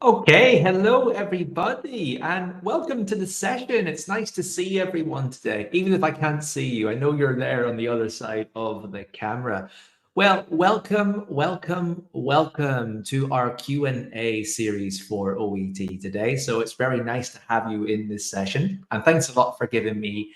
Okay, hello everybody, and welcome to the session. It's nice to see everyone today, even if I can't see you. I know you're there on the other side of the camera. Well, welcome to our Q&A series for OET today. So it's very nice to have you in this session, and thanks a lot for giving me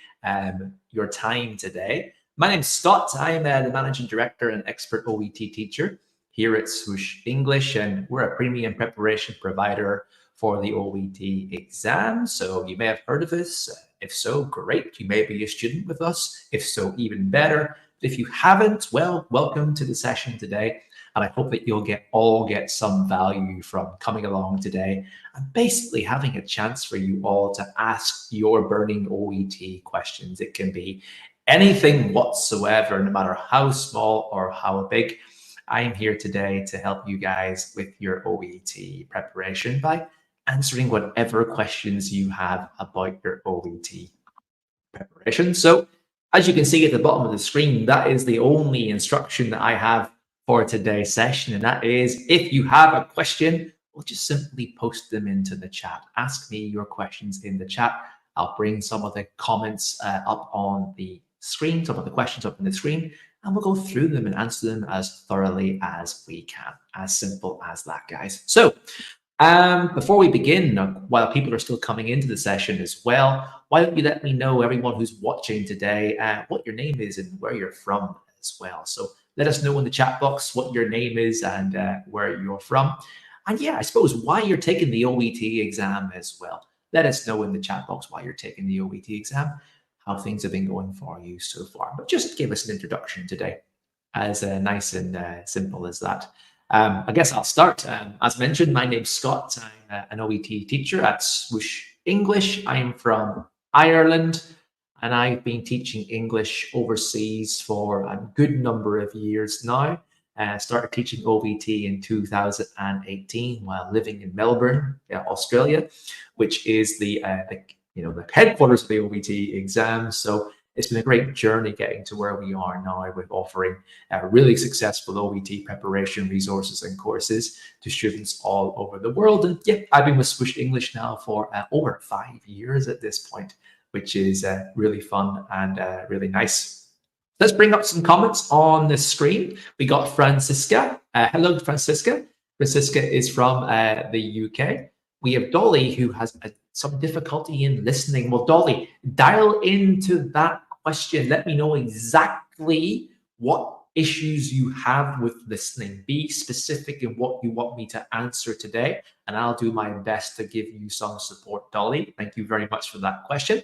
your time today. My name's Scott. I'm the Managing Director and Expert OET Teacher here at Swoosh English, and we're a premium preparation provider for the OET exam. So you may have heard of us. If so, great. You may be a student with us. If so, even better. If you haven't, well, welcome to the session today. And I hope that you'll all get some value from coming along today and basically having a chance for you all to ask your burning OET questions. It can be anything whatsoever, no matter how small or how big. I am here today to help you guys with your OET preparation by answering whatever questions you have about your OET preparation. So as you can see at the bottom of the screen, that is the only instruction that I have for today's session. And that is, if you have a question, we'll just simply post them into the chat. Ask me your questions in the chat. I'll bring some of the comments up on the screen, some of the questions up on the screen, and we'll go through them and answer them as thoroughly as we can. As simple as that, guys. So before we begin, while people are still coming into the session as well, why don't you let me know, everyone who's watching today, what your name is and where you're from as well. So let us know in the chat box what your name is and where you're from. And yeah, I suppose why you're taking the OET exam as well. Let us know in the chat box why you're taking the OET exam, how things have been going for you so far. But just give us an introduction today, as nice and simple as that. I guess I'll start. As mentioned, my name's Scott. I'm an OET teacher at Swoosh English. I'm from Ireland, and I've been teaching English overseas for a good number of years now. Started teaching OET in 2018 while living in Melbourne, Australia, which is the headquarters of the OET exam. So it's been a great journey getting to where we are now with offering really successful OET preparation resources and courses to students all over the world. And yeah, I've been with Swoosh English now for over 5 years at this point, which is really fun and really nice. Let's bring up some comments on the screen. We got Francisca. Hello, Francisca. Francisca is from the UK. We have Dolly, who has some difficulty in listening. Well, Dolly, dial into that question. Let me know exactly what issues you have with listening. Be specific in what you want me to answer today, and I'll do my best to give you some support, Dolly. Thank you very much for that question.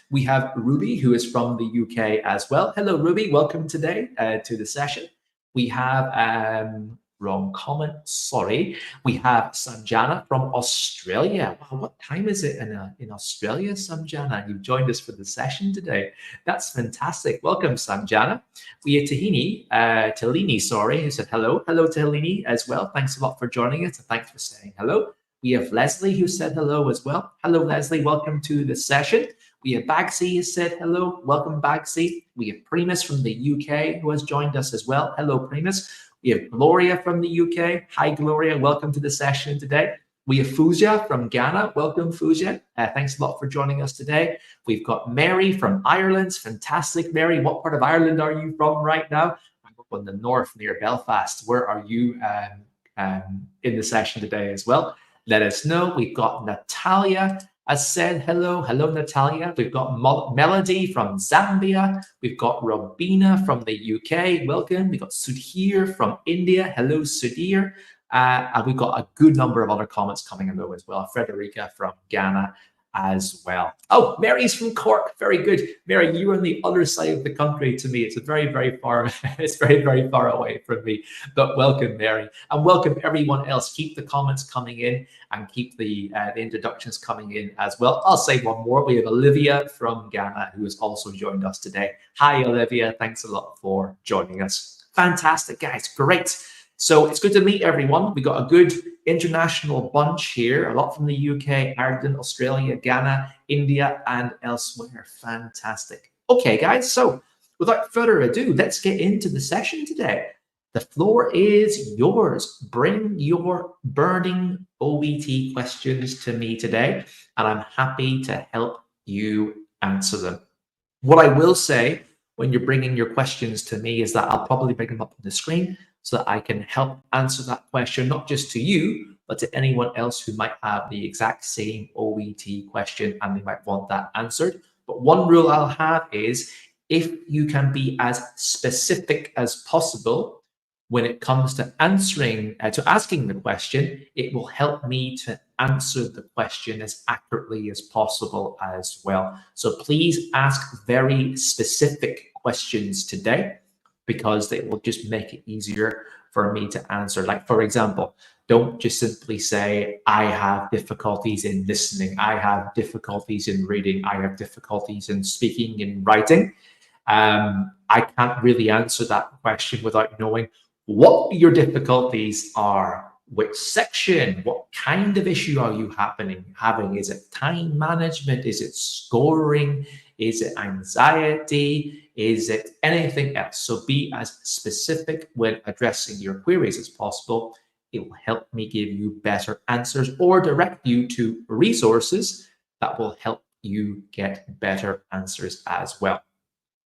We have Ruby, who is from the UK as well. Hello, Ruby. Welcome today to the session. We have wrong comment. Sorry. We have Sanjana from Australia. Wow, what time is it in Australia, Sanjana? You've joined us for the session today. That's fantastic. Welcome, Sanjana. We have Talini, sorry, who said hello. Hello, Talini, as well. Thanks a lot for joining us, and thanks for saying hello. We have Leslie, who said hello as well. Hello, Leslie. Welcome to the session. We have Bagsy, who said hello. Welcome, Bagsy. We have Primus from the UK, who has joined us as well. Hello, Primus. We have Gloria from the UK. Hi, Gloria. Welcome to the session today. We have Fuja from Ghana. Welcome, Fuja. Thanks a lot for joining us today. We've got Mary from Ireland. Fantastic, Mary. What part of Ireland are you from right now? I'm up in the north near Belfast. Where are you in the session today as well? Let us know. We've got Natalia has said hello. Hello, Natalia. We've got Melody from Zambia. We've got Robina from the UK. Welcome. We've got Sudhir from India. Hello, Sudhir. And we've got a good number of other comments coming in though as well. Frederica from Ghana as well. Oh, Mary's from Cork. Very good. Mary, you're on the other side of the country to me. It's very, very far. It's very, very far away from me. But welcome, Mary. And welcome everyone else. Keep the comments coming in and keep the introductions coming in as well. I'll say one more. We have Olivia from Ghana who has also joined us today. Hi, Olivia. Thanks a lot for joining us. Fantastic, guys. Great. So it's good to meet everyone. We got a good international bunch here, a lot from the UK, Ireland, Australia, Ghana, India, and elsewhere. Fantastic. Okay, guys, so without further ado, let's get into the session today. the floor is yours. Bring your burning OET questions to me today, and I'm happy to help you answer them. What I will say when you're bringing your questions to me is that I'll probably bring them up on the screen so that I can help answer that question, not just to you, but to anyone else who might have the exact same OET question and they might want that answered. But one rule I'll have is if you can be as specific as possible when it comes to answering, to asking the question, it will help me to answer the question as accurately as possible as well. So please ask very specific questions today because they will just make it easier for me to answer. Like, for example, don't just simply say, I have difficulties in listening, I have difficulties in reading, I have difficulties in speaking and writing. I can't really answer that question without knowing what your difficulties are, which section, what kind of issue are you having? Is it time management? Is it scoring? Is it anxiety? Is it anything else? So be as specific when addressing your queries as possible. It will help me give you better answers or direct you to resources that will help you get better answers as well.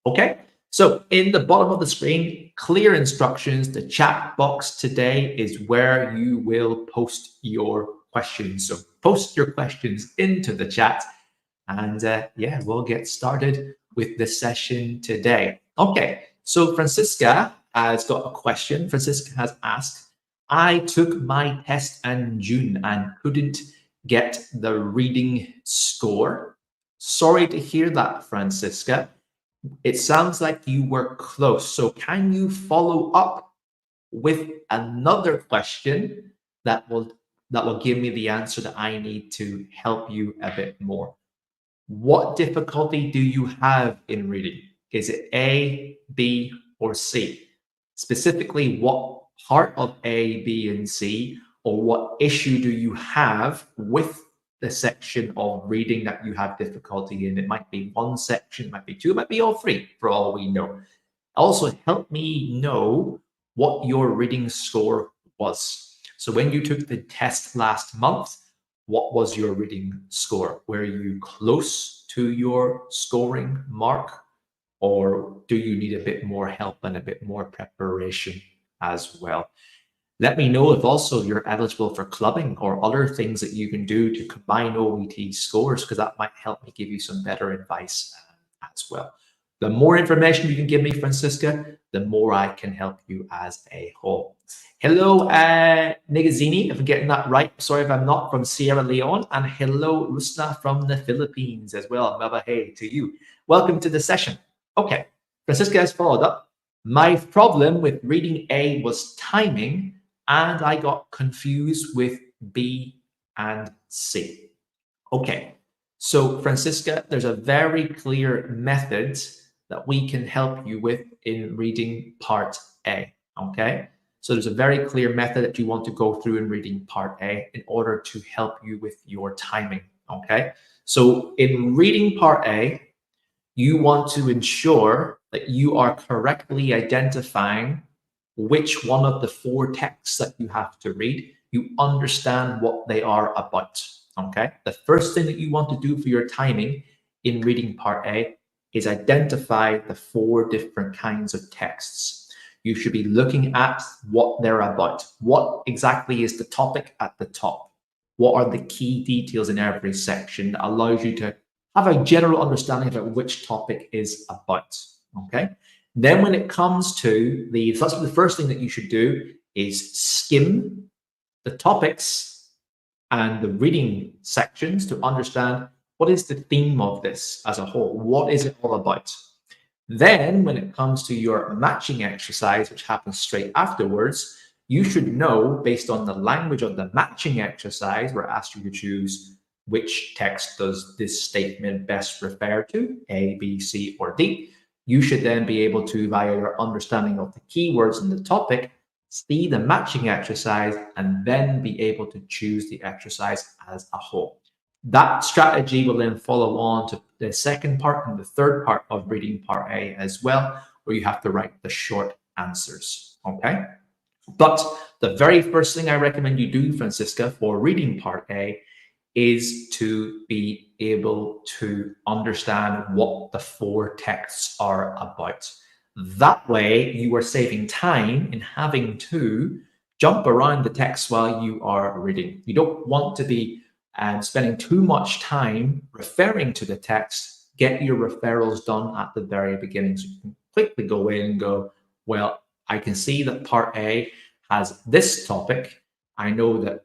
Okay, so in the bottom of the screen, clear instructions. The chat box today is where you will post your questions. So post your questions into the chat and yeah, we'll get started with the session today. Okay, so Francisca has got a question. Francisca has asked, I took my test in June and couldn't get the reading score. Sorry to hear that, Francisca. It sounds like you were close. So can you follow up with another question that will give me the answer that I need to help you a bit more? What difficulty do you have in reading? Is it A, B, or C? Specifically, what part of A, B, and C, or what issue do you have with the section of reading that you have difficulty in? It might be one section, it might be two, it might be all three, for all we know. Also, help me know what your reading score was. So when you took the test last month, what was your reading score? Were you close to your scoring mark? Or do you need a bit more help and a bit more preparation as well? Let me know if also you're eligible for clubbing or other things that you can do to combine OET scores, because that might help me give you some better advice as well. The more information you can give me, Francisca, the more I can help you as a whole. Hello, Nigazini, if I'm getting that right. Sorry if I'm not, from Sierra Leone. And hello, Rusna from the Philippines as well. Mabahay to you. Welcome to the session. Okay, Francisca has followed up. My problem with reading A was timing, and I got confused with B and C. Okay, so Francisca, there's a very clear method that we can help you with in reading part A, okay? So there's a very clear method that you want to go through in reading part A in order to help you with your timing, okay? So in reading part A, you want to ensure that you are correctly identifying which one of the four texts that you have to read, you understand what they are about, okay? The first thing that you want to do for your timing in reading part A is identify the four different kinds of texts. You should be looking at what they're about. What exactly is the topic at the top? What are the key details in every section that allows you to have a general understanding about which topic is about, okay? Then when it comes to the first thing that you should do is skim the topics and the reading sections to understand what is the theme of this as a whole. What is it all about? Then when it comes to your matching exercise, which happens straight afterwards, you should know, based on the language of the matching exercise, we're asked you to choose which text does this statement best refer to, A, B, C, or D. You should then be able to, via your understanding of the keywords in the topic, see the matching exercise and then be able to choose the exercise as a whole. That strategy will then follow on to the second part and the third part of reading part A as well, where you have to write the short answers, okay? But the very first thing I recommend you do, Francisca, for reading part A is to be able to understand what the 4 texts are about. That way, you are saving time in having to jump around the text while you are reading. You don't want to be spending too much time referring to the text. Get your referrals done at the very beginning. So you can quickly go in and go, well, I can see that part A has this topic. I know that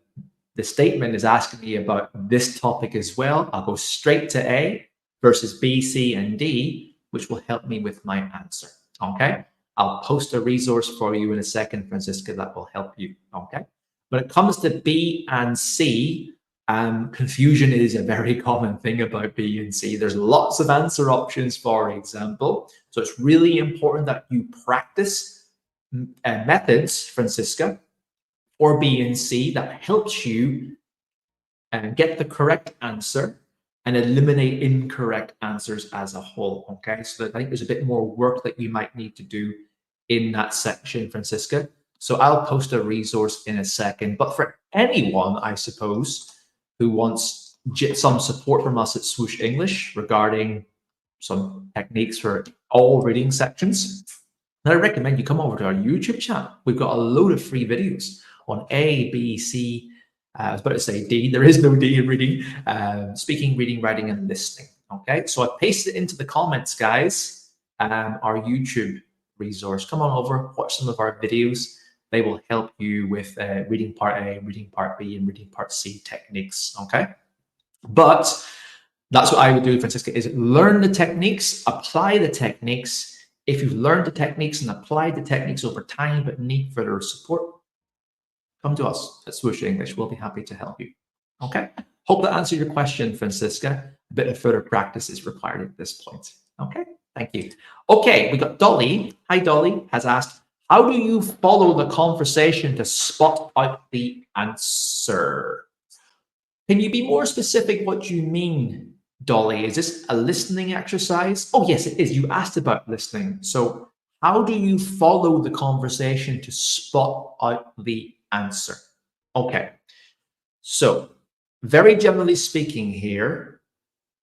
the statement is asking me about this topic as well. I'll go straight to A versus B, C, and D, which will help me with my answer, okay? I'll post a resource for you in a second, Francisca, that will help you, okay? When it comes to B and C, confusion is a very common thing about B and C. There's lots of answer options, for example. So it's really important that you practice methods, Francisca, or B and C that helps you get the correct answer and eliminate incorrect answers as a whole, okay? So I think there's a bit more work that you might need to do in that section, Francisca. So I'll post a resource in a second. But for anyone, I suppose, who wants some support from us at Swoosh English regarding some techniques for all reading sections, then I recommend you come over to our YouTube channel. We've got a load of free videos on A, B, C, I was about to say D. There is no D in reading. Speaking, reading, writing, and listening. Okay, so I pasted it into the comments, guys. Our YouTube resource. Come on over, watch some of our videos. They will help you with reading part A, reading part B, and reading part C techniques. Okay, but that's what I would do, Francisca, is learn the techniques, apply the techniques. If you've learned the techniques and applied the techniques over time but need further support, come to us at Swoosh English. We'll be happy to help you. Okay. Hope that answered your question, Francisca. A bit of further practice is required at this point. Okay. Thank you. Okay. We got Dolly. Hi, Dolly has asked, how do you follow the conversation to spot out the answer? Can you be more specific what you mean, Dolly? Is this a listening exercise? Oh, yes, it is. You asked about listening. So how do you follow the conversation to spot out the answer? Okay, so very generally speaking here,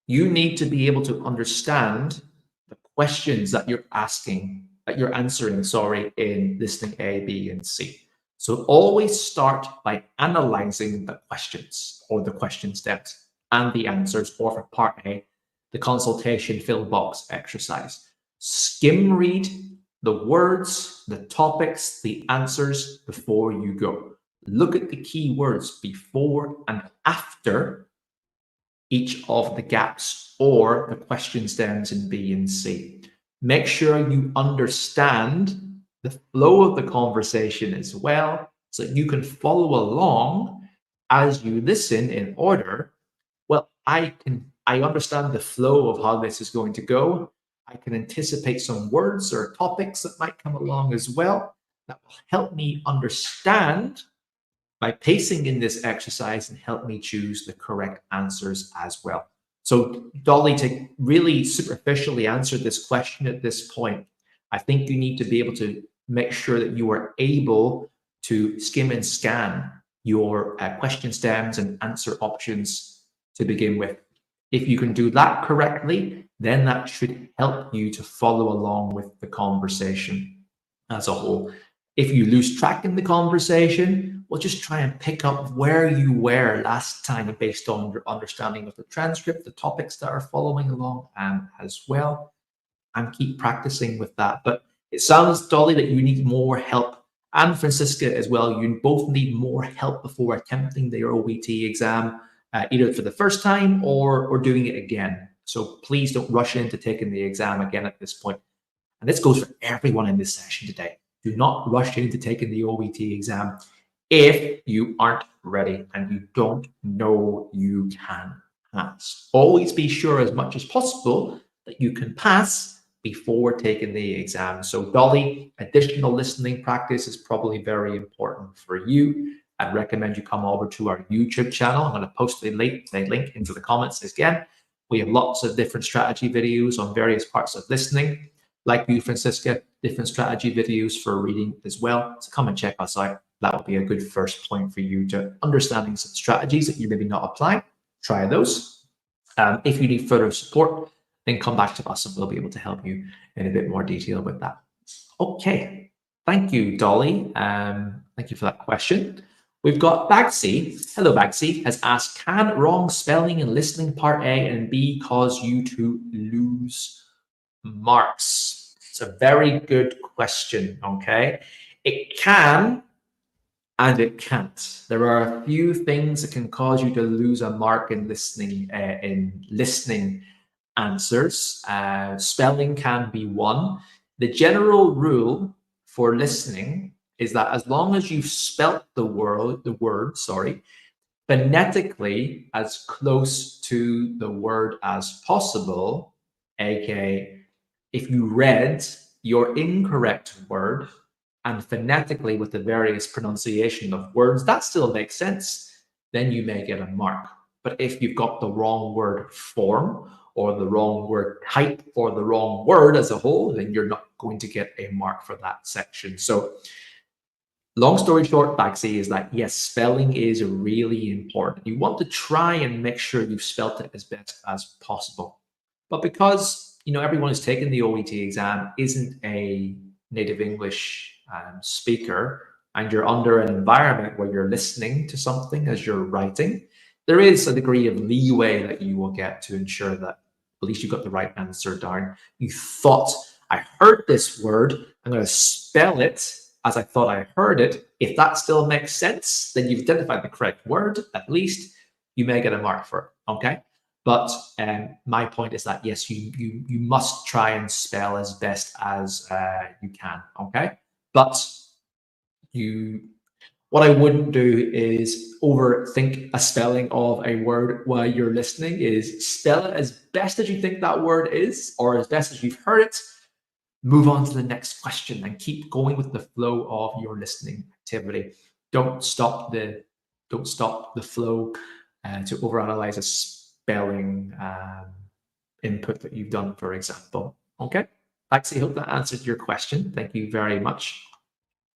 you need to be able to understand the questions that you're asking, that you're answering, sorry, in listening A, B, and C. So always start by analyzing the questions or the question steps and the answers, or for part A, the consultation fill box exercise. Skim read the words, the topics, the answers before you go. Look at the key words before and after each of the gaps or the question stems in B and C. Make sure you understand the flow of the conversation as well, so that you can follow along as you listen in order. Well, I understand the flow of how this is going to go. I can anticipate some words or topics that might come along as well. That will help me understand by pacing in this exercise and help me choose the correct answers as well. So, Dolly, to really superficially answer this question at this point, I think you need to be able to make sure that you are able to skim and scan your question stems and answer options to begin with. If you can do that correctly, then that should help you to follow along with the conversation as a whole. If you lose track in the conversation, well, just try and pick up where you were last time based on your understanding of the transcript, the topics that are following along as well, and keep practicing with that. But it sounds, Dolly, that you need more help, and Francisca as well. You both need more help before attempting the OET exam, either for the first time or doing it again. So please don't rush into taking the exam again at this point. And this goes for everyone in this session today. Do not rush into taking the OET exam if you aren't ready and you don't know you can pass. Always be sure as much as possible that you can pass before taking the exam. So, Dolly, additional listening practice is probably very important for you. I'd recommend you come over to our YouTube channel. I'm going to post the link into the comments again. We have lots of different strategy videos on various parts of listening. like you, Francisca, different strategy videos for reading as well. So come and check us out. That would be a good first point for you to understanding some strategies that you maybe not applying. Try those. If you need further support, then come back to us and we'll be able to help you in a bit more detail with that. Okay, thank you, Dolly. Thank you for that question. We've got Bagsy. Hello, Bagsy, has asked, can wrong spelling in listening part A and B cause you to lose marks? It's a very good question, okay? It can and it can't. There are a few things that can cause you to lose a mark in listening answers. Spelling can be one. The general rule for listening is that as long as you've spelt the word, phonetically as close to the word as possible, aka if you read your incorrect word and phonetically with the various pronunciation of words, that still makes sense, then you may get a mark. But if you've got the wrong word form or the wrong word type or the wrong word as a whole, then you're not going to get a mark for that section. So long story short, Bagsy, is that yes, spelling is really important. You want to try and make sure you've spelt it as best as possible. But because everyone who's taken the OET exam isn't a native English speaker, and you're under an environment where you're listening to something as you're writing, there is a degree of leeway that you will get to ensure that at least you got the right answer down. You thought, I heard this word, I'm going to spell it as I thought I heard it. If that still makes sense, then you've identified the correct word. At least you may get a mark for it, okay? But my point is that, yes, you must try and spell as best as you can, okay? But what I wouldn't do is overthink a spelling of a word while you're listening. Is spell it as best as you think that word is, or as best as you've heard it. Move on to the next question and keep going with the flow of your listening activity. Don't stop the flow to overanalyze a spelling input that you've done, for example. Okay, Baxi, I hope that answered your question. Thank you very much.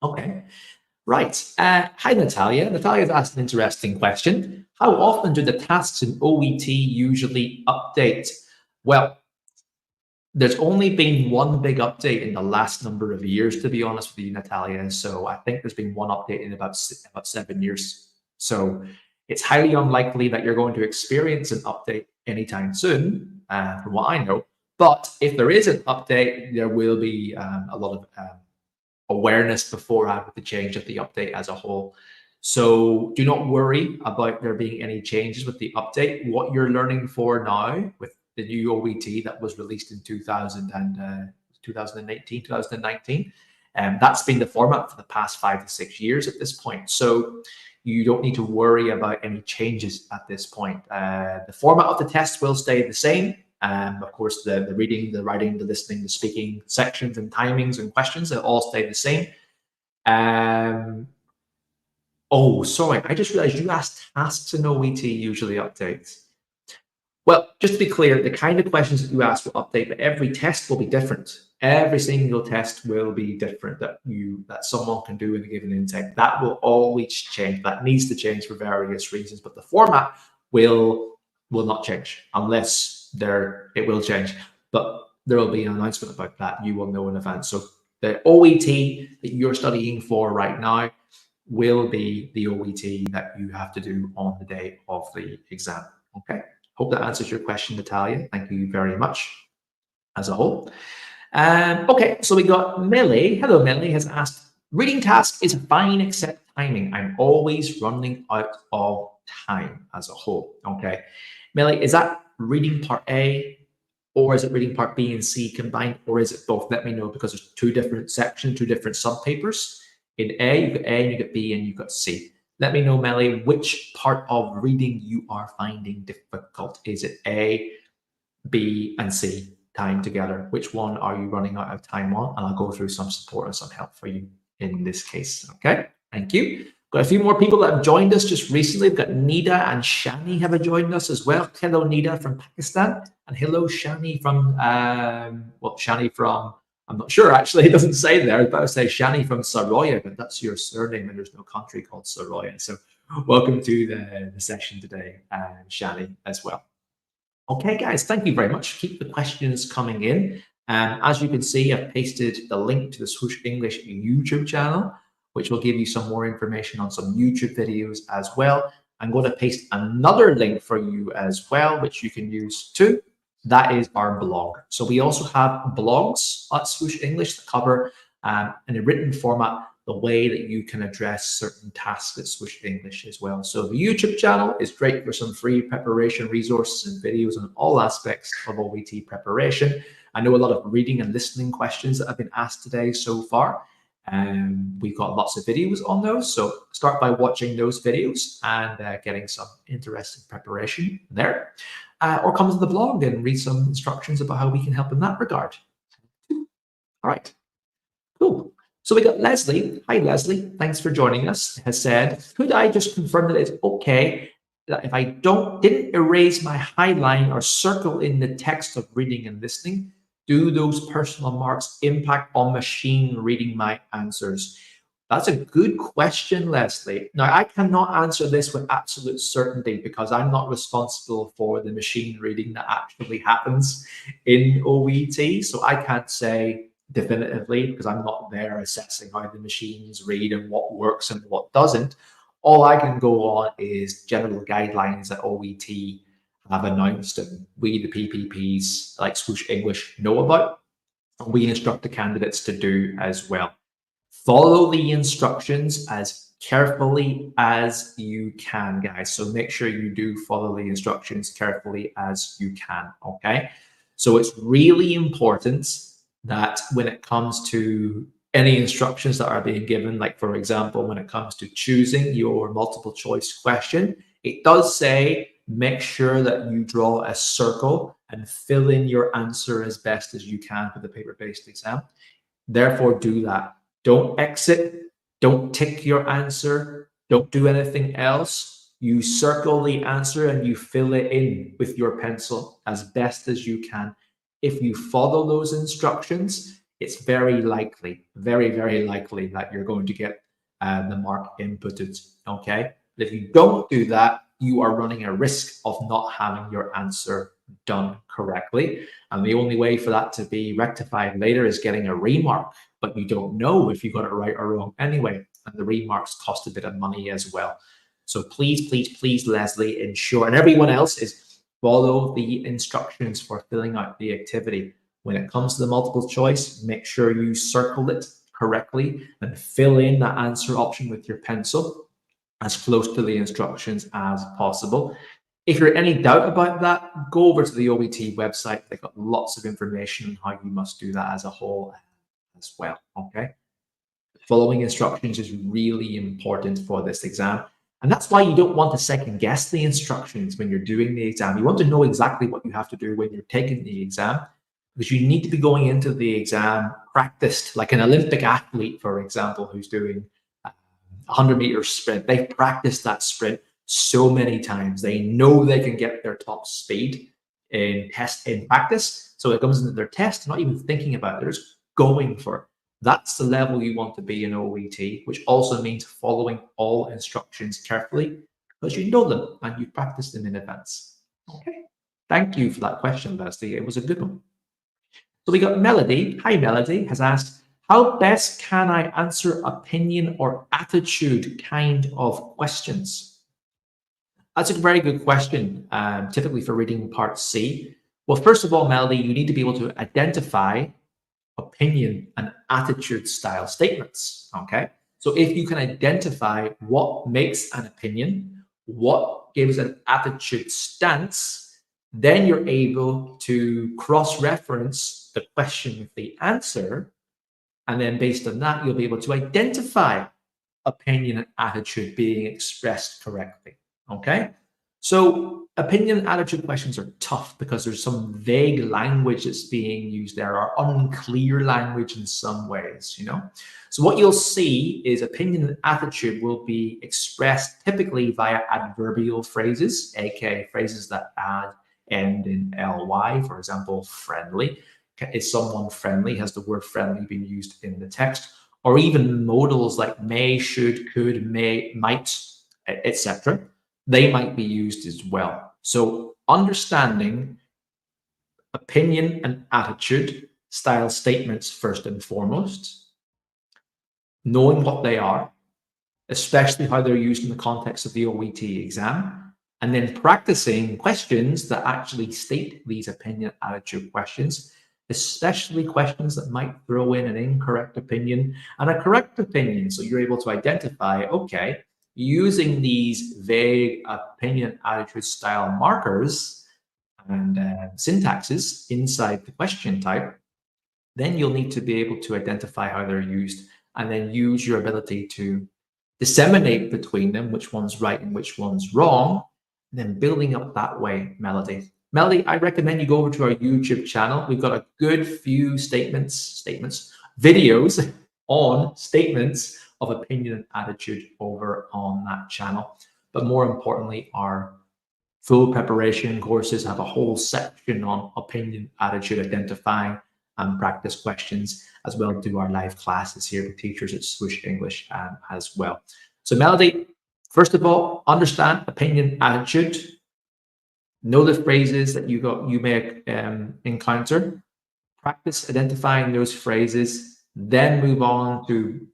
Okay, right. Hi, Natalia. Natalia's asked an interesting question. How often do the tasks in OET usually update? Well, there's only been one big update in the last number of years, to be honest with you, Natalia. So I think there's been one update in about 7 years. So it's highly unlikely that you're going to experience an update anytime soon, from what I know. But if there is an update, there will be a lot of awareness beforehand with the change of the update as a whole. So do not worry about there being any changes with the update. What you're learning for now with the new OET that was released in 2018, 2019, that's been the format for the past 5 to 6 years at this point. So you don't need to worry about any changes at this point. The format of the test will stay the same. Of course, the reading, the writing, the listening, the speaking sections and timings and questions, they'll all stay the same. Oh, sorry, I just realized you asked tasks in OET usually updates. Well, just to be clear, the kind of questions that you ask will update, but every test will be different. Every single test will be different that someone can do in a given intake. That will always change. That needs to change for various reasons, but the format will not change unless it will change. But there will be an announcement about that. You will know in advance. So the OET that you're studying for right now will be the OET that you have to do on the day of the exam. Okay. Hope that answers your question, Natalia. Thank you very much as a whole. Okay, so we got Millie. Hello, Millie has asked, reading task is fine except timing. I'm always running out of time as a whole. Okay. Millie, is that reading part A or is it reading part B and C combined, or is it both? Let me know, because there's 2 different sections, 2 different subpapers. In A, you've got A and you've got B and you've got C. Let me know, Melly, which part of reading you are finding difficult. Is it A, B, and C timed together? Which one are you running out of time on? And I'll go through some support and some help for you in this case. Okay, thank you. Got a few more people that have joined us just recently. We've got Nida and Shani have joined us as well. Hello, Nida from Pakistan, and hello, Shani from Shani from I'm not sure, actually. It doesn't say there. I was about to say Shani from Saroya, but that's your surname, and there's no country called Saroya. So welcome to the session today, Shani, as well. Okay, guys, thank you very much. Keep the questions coming in. As you can see, I've pasted the link to the Swoosh English YouTube channel, which will give you some more information on some YouTube videos as well. I'm going to paste another link for you as well, which you can use too. That is our blog. So we also have blogs at Swoosh English that cover in a written format the way that you can address certain tasks at Swoosh English as well. So the YouTube channel is great for some free preparation resources and videos on all aspects of OET preparation. I know a lot of reading and listening questions that have been asked today so far. We've got lots of videos on those. So start by watching those videos and getting some interesting preparation there. Or come to the blog and read some instructions about how we can help in that regard. All right, cool. So we got Leslie. Hi, Leslie. Thanks for joining us. Has said, could I just confirm that it's okay that if I didn't erase my highline or circle in the text of reading and listening, do those personal marks impact on machine reading my answers? That's a good question, Leslie. Now, I cannot answer this with absolute certainty because I'm not responsible for the machine reading that actually happens in OET. So I can't say definitively because I'm not there assessing how the machines read and what works and what doesn't. All I can go on is general guidelines that OET have announced and we, the PPPs like Swoosh English, know about. And we instruct the candidates to do as well. Follow the instructions as carefully as you can, guys. So make sure you do follow the instructions carefully as you can, okay? So it's really important that when it comes to any instructions that are being given, like for example, when it comes to choosing your multiple choice question, it does say, make sure that you draw a circle and fill in your answer as best as you can for the paper-based exam. Therefore, do that. Don't exit. Don't tick your answer. Don't do anything else. You circle the answer and you fill it in with your pencil as best as you can. If you follow those instructions, it's very likely, very, very likely that you're going to get the mark inputted, okay? But if you don't do that, you are running a risk of not having your answer done correctly. And the only way for that to be rectified later is getting a remark, but you don't know if you got it right or wrong anyway. And the remarks cost a bit of money as well. So please, please, please, Leslie, ensure, and everyone else is follow the instructions for filling out the activity. When it comes to the multiple choice, make sure you circle it correctly and fill in that answer option with your pencil as close to the instructions as possible. If you're any doubt about that, go over to the OET website. They've got lots of information on how you must do that as a whole as well, okay? Following instructions is really important for this exam. And that's why you don't want to second guess the instructions when you're doing the exam. You want to know exactly what you have to do when you're taking the exam, because you need to be going into the exam practiced, like an Olympic athlete, for example, who's doing a 100-meter sprint. They've practiced that sprint so many times. They know they can get their top speed in practice. So it comes into their test, not even thinking about it, they're just going for it. That's the level you want to be in OET, which also means following all instructions carefully because you know them and you've practiced them in advance. Okay. Thank you for that question, Leslie. It was a good one. So we got Melody. Hi, Melody, has asked, how best can I answer opinion or attitude kind of questions? That's a very good question, typically for reading part C. Well, first of all, Melody, you need to be able to identify opinion and attitude style statements, okay? So if you can identify what makes an opinion, what gives an attitude stance, then you're able to cross-reference the question with the answer, and then based on that, you'll be able to identify opinion and attitude being expressed correctly, okay? So opinion and attitude questions are tough because there's some vague language that's being used there, or unclear language in some ways, you know? So what you'll see is opinion and attitude will be expressed typically via adverbial phrases, aka phrases that end in ly, for example, friendly. is someone friendly? Has the word friendly been used in the text? Or even modals like may, should, could, may, might, etc. They might be used as well. So understanding opinion and attitude style statements first and foremost, knowing what they are, especially how they're used in the context of the OET exam, and then practicing questions that actually state these opinion attitude questions, especially questions that might throw in an incorrect opinion and a correct opinion. So you're able to identify, okay, using these vague opinion attitude style markers and syntaxes inside the question type, then you'll need to be able to identify how they're used and then use your ability to disseminate between them, which one's right and which one's wrong, and then building up that way, Melody. Melody, I recommend you go over to our YouTube channel. We've got a good few videos on statements of opinion and attitude over on that channel. But more importantly, our full preparation courses have a whole section on opinion, attitude, identifying, and practice questions, as well as do our live classes here with teachers at Swoosh English as well. So Melody, first of all, understand opinion, attitude, know the phrases that you may encounter, practice identifying those phrases, then move on to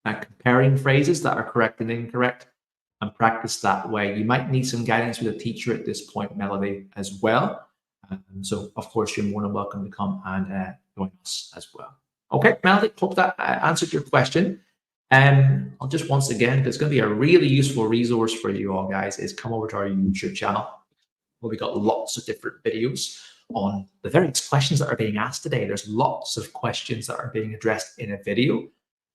comparing phrases that are correct and incorrect, and practice that way. You might need some guidance with a teacher at this point, Melody, as well. So, of course, you're more than welcome to come and join us as well. Okay, Melody, hope that answered your question. I'll just once again, there's going to be a really useful resource for you all, guys, is come over to our YouTube channel where we got lots of different videos on the various questions that are being asked today. There's lots of questions that are being addressed in a video.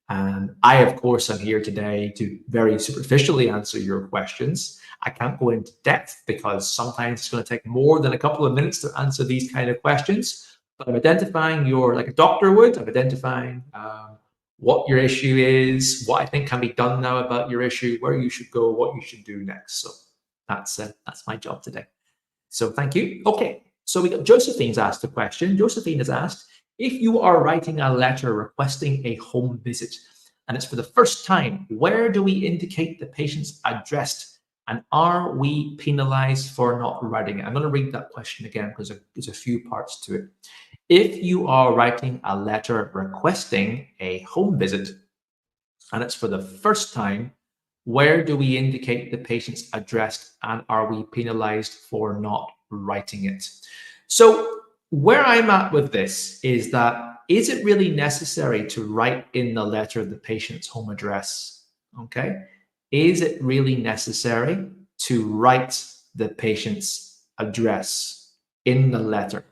And I, of course, am here today to very superficially answer your questions. I can't go into depth because sometimes it's going to take more than a couple of minutes to answer these kind of questions. But I'm identifying like a doctor would, I'm identifying what your issue is, what I think can be done now about your issue, where you should go, what you should do next. So that's my job today. So thank you. Okay, so we got Josephine's asked a question. Josephine has asked, if you are writing a letter requesting a home visit and it's for the first time, where do we indicate the patient's address and are we penalized for not writing it? I'm going to read that question again because there's a few parts to it. If you are writing a letter requesting a home visit and it's for the first time, where do we indicate the patient's address and are we penalized for not writing it? So where I'm at with this is that, is it really necessary to write in the letter the patient's home address? Okay. Is it really necessary to write the patient's address in the letter?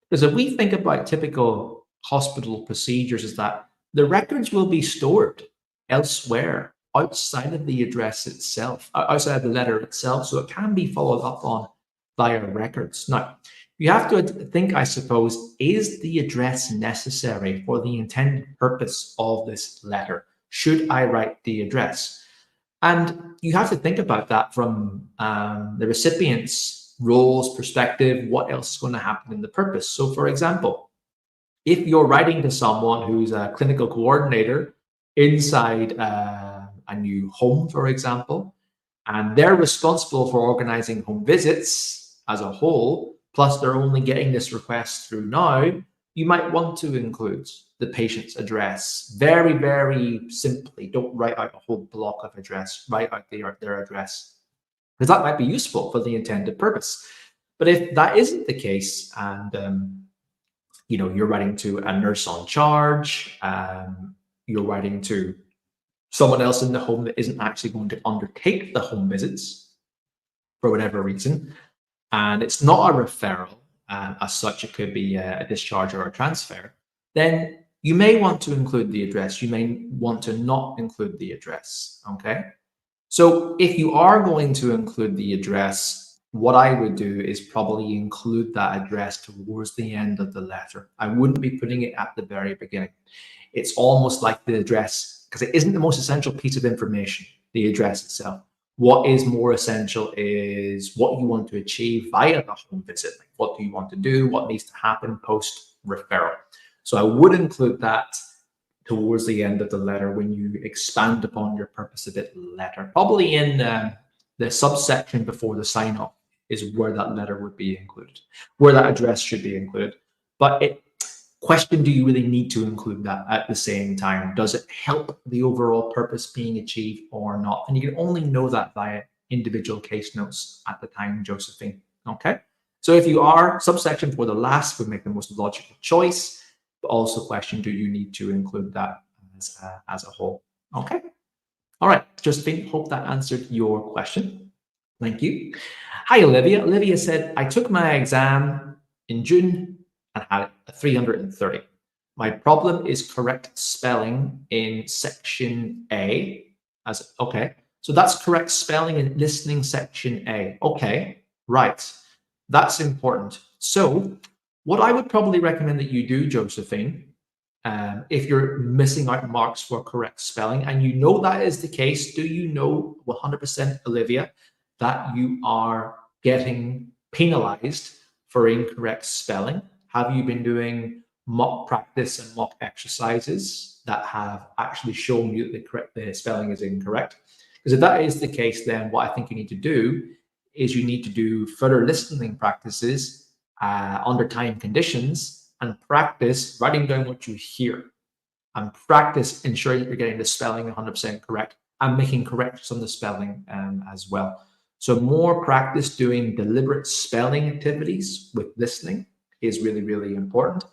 Because if we think about typical hospital procedures, is that the records will be stored elsewhere outside of the address itself, outside of the letter itself, so it can be followed up on via records. Now, you have to think, I suppose, is the address necessary for the intended purpose of this letter? Should I write the address? And you have to think about that from the recipient's role's perspective, what else is going to happen in the purpose. So, for example, if you're writing to someone who's a clinical coordinator inside a new home, for example, and they're responsible for organizing home visits as a whole, plus they're only getting this request through now, you might want to include the patient's address. Very, very simply, don't write out a whole block of address, write out their address, because that might be useful for the intended purpose. But if that isn't the case, and you're writing to a nurse on charge, you're writing to someone else in the home that isn't actually going to undertake the home visits for whatever reason, and it's not a referral, as such, it could be a discharge or a transfer, then you may want to include the address. You may want to not include the address, okay? So if you are going to include the address, what I would do is probably include that address towards the end of the letter. I wouldn't be putting it at the very beginning. It's almost like the address, because it isn't the most essential piece of information, the address itself. What is more essential is what you want to achieve via the home visit. Like, what do you want to do? What needs to happen post referral? So I would include that towards the end of the letter when you expand upon your purpose a bit later. Probably in the subsection before the sign off is where that letter would be included, where that address should be included. But question, do you really need to include that at the same time? Does it help the overall purpose being achieved or not? And you can only know that via individual case notes at the time, Josephine. Okay. So if you are, subsection for the last would make the most logical choice, but also question, do you need to include that as a whole? Okay. All right, Josephine, hope that answered your question. Thank you. Hi, Olivia. Olivia said, I took my exam in June and had a 330. My problem is correct spelling in section A. Okay, so that's correct spelling in listening section A. Okay, right. That's important. So what I would probably recommend that you do, Josephine, if you're missing out marks for correct spelling, and you know that is the case, do you know 100%, Olivia, that you are getting penalized for incorrect spelling? Have you been doing mock practice and mock exercises that have actually shown you that the spelling is incorrect? Because if that is the case, then what I think you need to do is you need to do further listening practices under time conditions and practice writing down what you hear and practice ensuring that you're getting the spelling 100% correct and making corrections on the spelling as well. So more practice doing deliberate spelling activities with listening is really, really important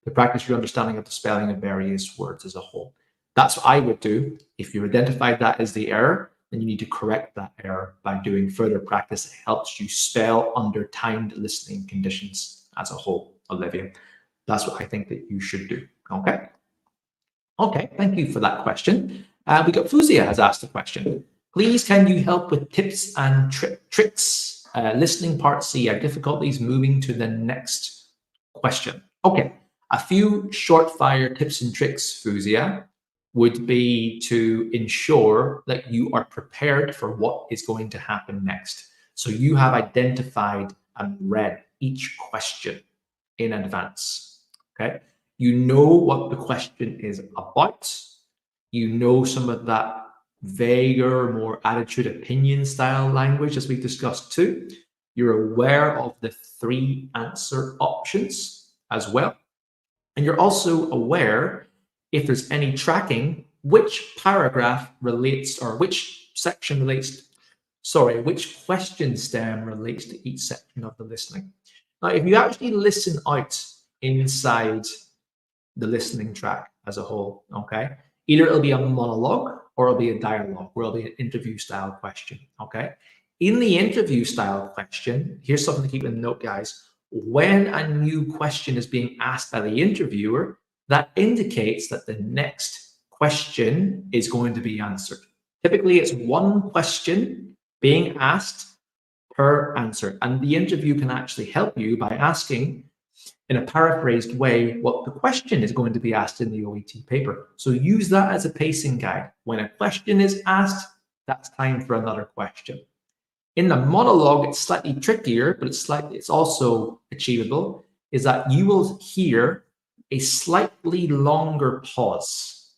to practice your understanding of the spelling of various words as a whole. That's what I would do. If you identified that as the error, then you need to correct that error by doing further practice that helps you spell under timed listening conditions as a whole, Olivia. That's what I think that you should do. Okay. Okay. Thank you for that question. We got Fuzia has asked a question. Please, can you help with tips and tricks? Listening part C, our difficulties moving to the next question. Okay. A few short fire tips and tricks, Fuzia, would be to ensure that you are prepared for what is going to happen next. So you have identified and read each question in advance. Okay, you know what the question is about. You know some of that vaguer, more attitude opinion style language as we discussed too. You're aware of the 3 answer options as well. And you're also aware if there's any tracking, which paragraph relates or which section relates, which question stem relates to each section of the listening. Now, if you actually listen out inside the listening track as a whole, okay, either it'll be a monologue or it'll be a dialogue, where it'll be an interview style question, okay? In the interview style question, here's something to keep in note, guys. When a new question is being asked by the interviewer, that indicates that the next question is going to be answered. Typically, it's one question being asked per answer, and the interview can actually help you by asking in a paraphrased way what the question is going to be asked in the OET paper. So use that as a pacing guide. When a question is asked, that's time for another question. In the monologue, it's slightly trickier, but it's also achievable, is that you will hear a slightly longer pause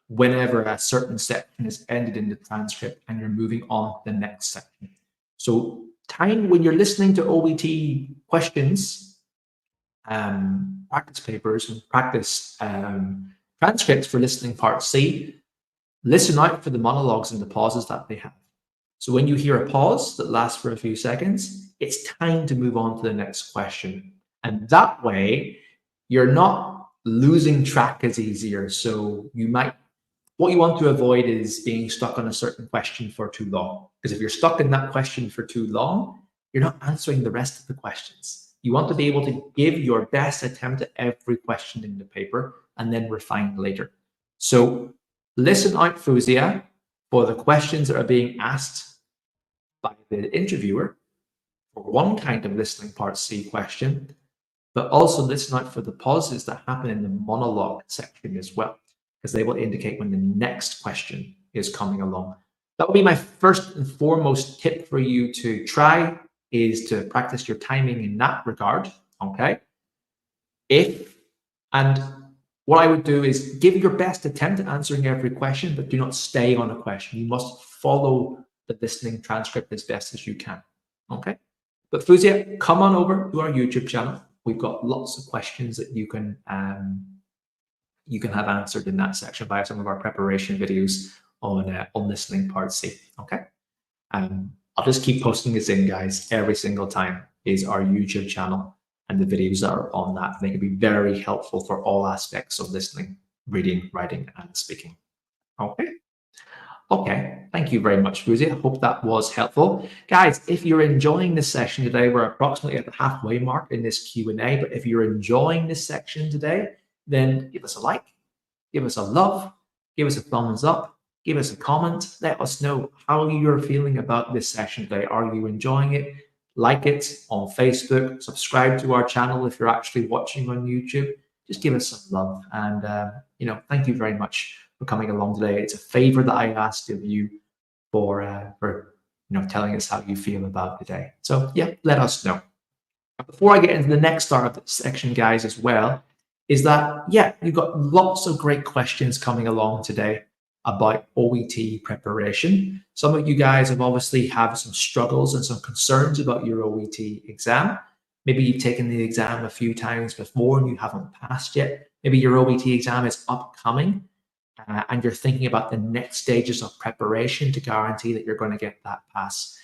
whenever a certain section is ended in the transcript and you're moving on to the next section. So time when you're listening to OET questions, practice papers and practice transcripts for listening part C, listen out for the monologues and the pauses that they have. So when you hear a pause that lasts for a few seconds, it's time to move on to the next question. And that way, you're not losing track as easier. So what you want to avoid is being stuck on a certain question for too long. Because if you're stuck in that question for too long, you're not answering the rest of the questions. You want to be able to give your best attempt at every question in the paper and then refine later. So listen out, Fuzia, for the questions that are being asked by the interviewer for one kind of listening part C question, but also listen out for the pauses that happen in the monologue section as well, because they will indicate when the next question is coming along. That would be my first and foremost tip for you to try, is to practice your timing in that regard. Okay. And what I would do is give your best attempt at answering every question, but do not stay on a question. You must follow the listening transcript as best as you can. Okay. But Fuzia, come on over to our YouTube channel. We've got lots of questions that you can have answered in that section via some of our preparation videos on listening part C. Okay. I'll just keep posting this in, guys. Every single time is our YouTube channel, and the videos that are on that. They can be very helpful for all aspects of listening, reading, writing, and speaking. Okay. Okay, thank you very much, Fuzi. I hope that was helpful. Guys, if you're enjoying this session today, we're approximately at the halfway mark in this Q&A, but if you're enjoying this section today, then give us a like, give us a love, give us a thumbs up, give us a comment. Let us know how you're feeling about this session today. Are you enjoying it? Like it on Facebook, subscribe to our channel if you're actually watching on YouTube. Just give us some love, and thank you very much for coming along today. It's a favor that I asked of you for telling us how you feel about today. So yeah, let us know. Before I get into the next part of the section, guys, as well, is that you've got lots of great questions coming along today about OET preparation. Some of you guys have obviously have some struggles and some concerns about your OET exam. Maybe you've taken the exam a few times before and you haven't passed yet. Maybe your OET exam is upcoming and you're thinking about the next stages of preparation to guarantee that you're going to get that pass.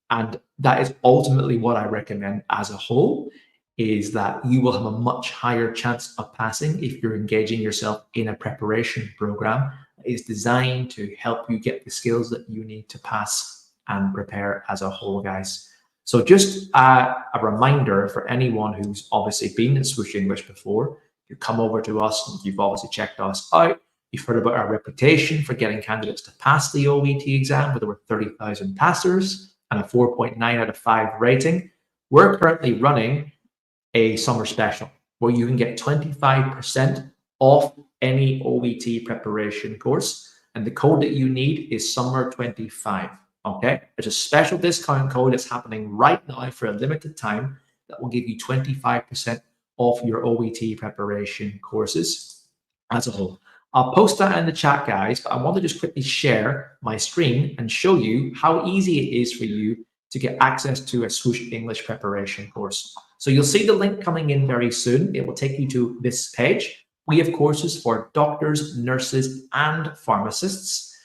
And that is ultimately what I recommend as a whole, is that you will have a much higher chance of passing if you're engaging yourself in a preparation program that is designed to help you get the skills that you need to pass and prepare as a whole, guys. So just a reminder for anyone who's obviously been at Swoosh English before, you come over to us and you've obviously checked us out. You've heard about our reputation for getting candidates to pass the OET exam with over 30,000 passers and a 4.9 out of 5 rating. We're currently running a summer special where you can get 25% off any OET preparation course. And the code that you need is summer25. Okay, there's a special discount code that's happening right now for a limited time that will give you 25% off your OET preparation courses as a whole. I'll post that in the chat, guys, but I want to just quickly share my screen and show you how easy it is for you to get access to a Swoosh English preparation course. So you'll see the link coming in very soon. It will take you to this page. We have courses for doctors, nurses, and pharmacists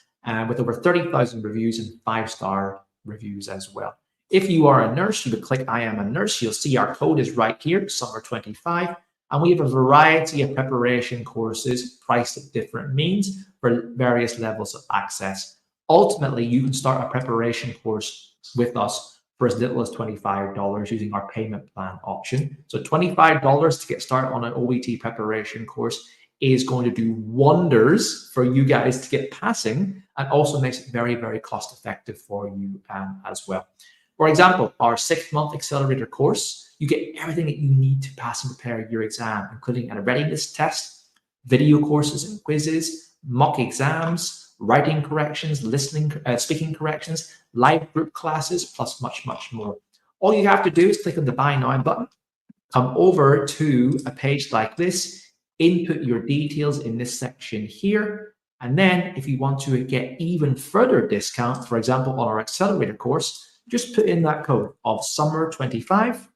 with over 30,000 reviews and 5-star reviews as well. If you are a nurse, you would click I am a nurse. You'll see our code is right here, summer25. And we have a variety of preparation courses priced at different means for various levels of access. Ultimately, you can start a preparation course with us for as little as $25 using our payment plan option. So $25 to get started on an OET preparation course is going to do wonders for you guys to get passing, and also makes it very, very cost effective for you as well. For example, our 6-month accelerator course, you get everything that you need to pass and prepare your exam, including a readiness test, video courses and quizzes, mock exams, writing corrections, listening, speaking corrections, live group classes, plus much, much more. All you have to do is click on the Buy Now button, come over to a page like this, input your details in this section here, and then if you want to get even further discount, for example, on our accelerator course, just put in that code of summer25,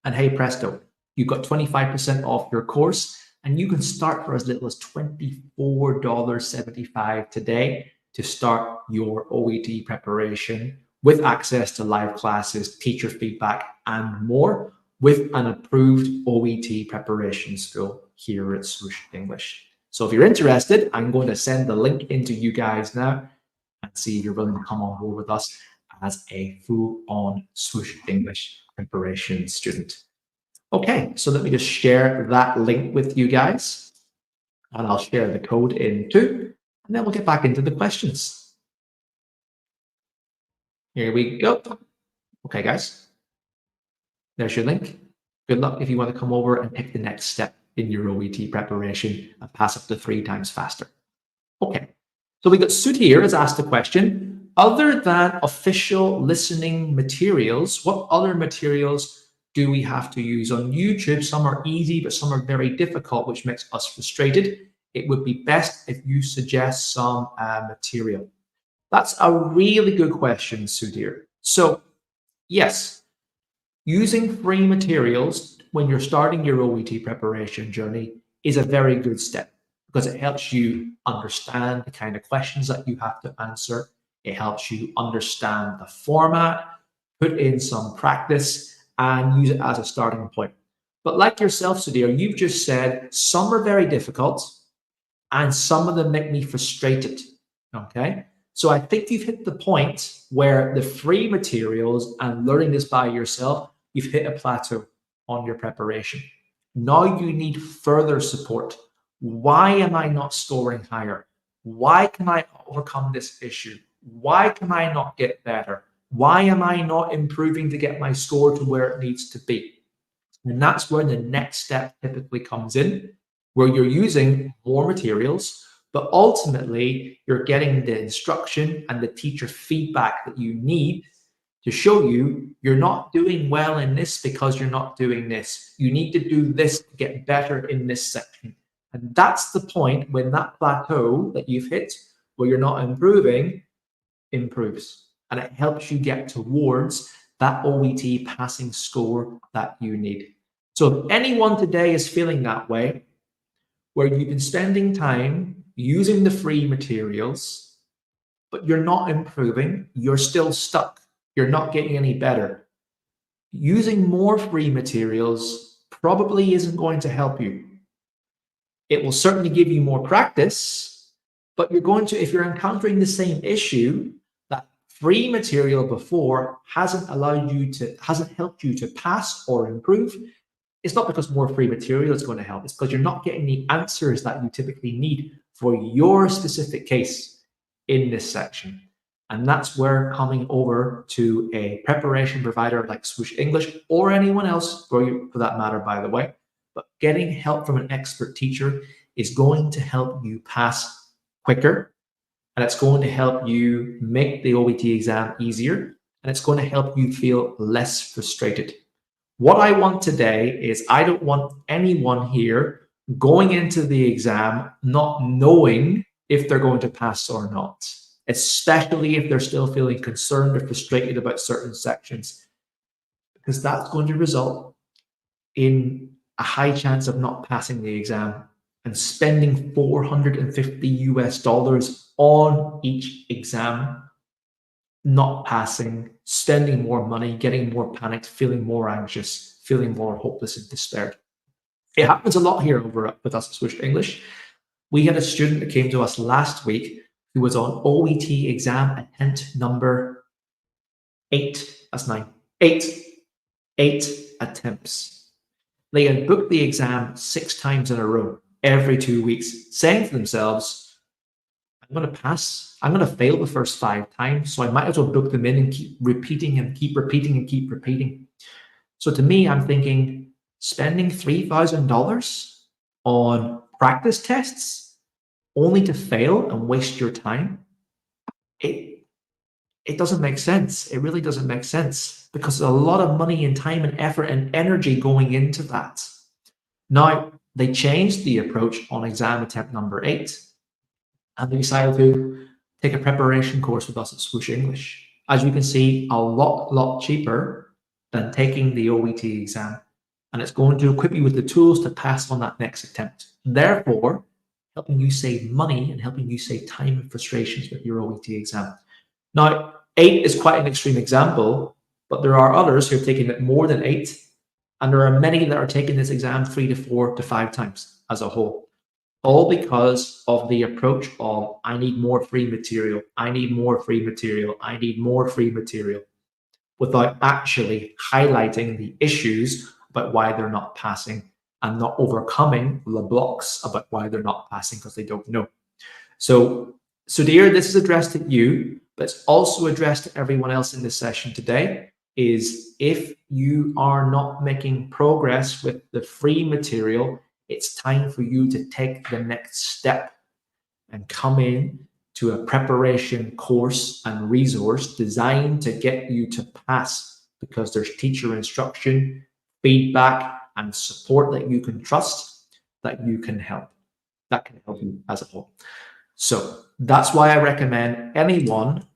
and hey presto, you've got 25% off your course, and you can start for as little as $24.75 today to start your OET preparation with access to live classes, teacher feedback, and more with an approved OET preparation school here at Swoosh English. So if you're interested, I'm going to send the link into you guys now and see if you're willing to come on board with us as a full-on Swoosh English preparation student. Okay, so let me just share that link with you guys, and I'll share the code in too, and then we'll get back into the questions. Here we go. Okay, guys, there's your link. Good luck if you want to come over and pick the next step in your OET preparation and pass up to 3 times faster. Okay, so we got Sud here has asked a question. other than official listening materials, what other materials do we have to use on YouTube? Some are easy, but some are very difficult, which makes us frustrated. It would be best if you suggest some material. That's a really good question, Sudhir. So, yes, using free materials when you're starting your OET preparation journey is a very good step because it helps you understand the kind of questions that you have to answer. It helps you understand the format, put in some practice, and use it as a starting point. But like yourself, Sudhir, you've just said some are very difficult and some of them make me frustrated. Okay. So I think you've hit the point where the free materials and learning this by yourself, you've hit a plateau on your preparation. Now you need further support. Why am I not scoring higher? Why can I overcome this issue? Why can I not get better? Why am I not improving to get my score to where it needs to be? And that's where the next step typically comes in, where you're using more materials, but ultimately you're getting the instruction and the teacher feedback that you need to show you you're not doing well in this because you're not doing this. You need to do this to get better in this section. And that's the point when that plateau that you've hit, where you're not improving, improves. And it helps you get towards that OET passing score that you need. So if anyone today is feeling that way, where you've been spending time using the free materials, but you're not improving, you're still stuck, you're not getting any better. Using more free materials probably isn't going to help you. It will certainly give you more practice, but you're going to, if you're encountering the same issue, that free material before hasn't helped you to pass or improve, it's not because more free material is going to help. It's because you're not getting the answers that you typically need for your specific case in this section. And that's where coming over to a preparation provider like Swoosh English or anyone else for that matter, by the way, but getting help from an expert teacher is going to help you pass quicker, and it's going to help you make the OET exam easier, and it's going to help you feel less frustrated. What I want today is I don't want anyone here going into the exam not knowing if they're going to pass or not, especially if they're still feeling concerned or frustrated about certain sections, because that's going to result in a high chance of not passing the exam and spending $450 on each exam, not passing, spending more money, getting more panicked, feeling more anxious, feeling more hopeless and despaired. It happens a lot here over with us at Swoosh English. We had a student that came to us last week who was on OET exam attempt number 8. That's 9. 8 attempts. They had booked the exam 6 times in a row, every 2 weeks, saying to themselves, I'm going to pass. I'm going to fail the first 5 times, so I might as well book them in and keep repeating and keep repeating and keep repeating. So to me, I'm thinking spending $3,000 on practice tests only to fail and waste your time, it doesn't make sense. It really doesn't make sense because there's a lot of money and time and effort and energy going into that. Now, they changed the approach on exam attempt number 8. And they decided to take a preparation course with us at Swoosh English. As you can see, a lot cheaper than taking the OET exam. And it's going to equip you with the tools to pass on that next attempt. Therefore, helping you save money and helping you save time and frustrations with your OET exam. Now, 8 is quite an extreme example, but there are others who have taken it more than 8. And there are many that are taking this exam 3 to 4 to 5 times as a whole. All because of the approach of, I need more free material, I need more free material, I need more free material, without actually highlighting the issues about why they're not passing and not overcoming the blocks about why they're not passing because they don't know. So, Sudhir, this is addressed to you, but it's also addressed to everyone else in this session today, is if you are not making progress with the free material, it's time for you to take the next step and come in to to a preparation course and resource designed to get you to pass, because there's teacher instruction, feedback, and support that you can trust, that you can help, that can help you as a whole. So that's why I recommend anyone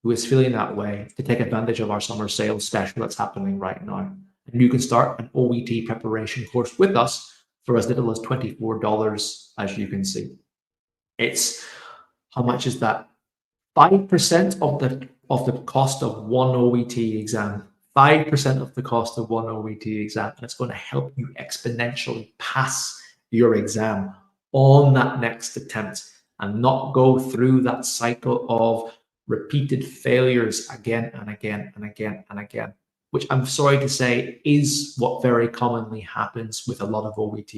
who is feeling that way to take advantage of our summer sales special that's happening right now. And you can start an OET preparation course with us for as little as $24, as you can see. It's, how much is that? 5% of the cost of one OET exam. 5% of the cost of one OET exam, and it's going to help you exponentially pass your exam on that next attempt and not go through that cycle of repeated failures again and again and again and again, which I'm sorry to say is what very commonly happens with a lot of OET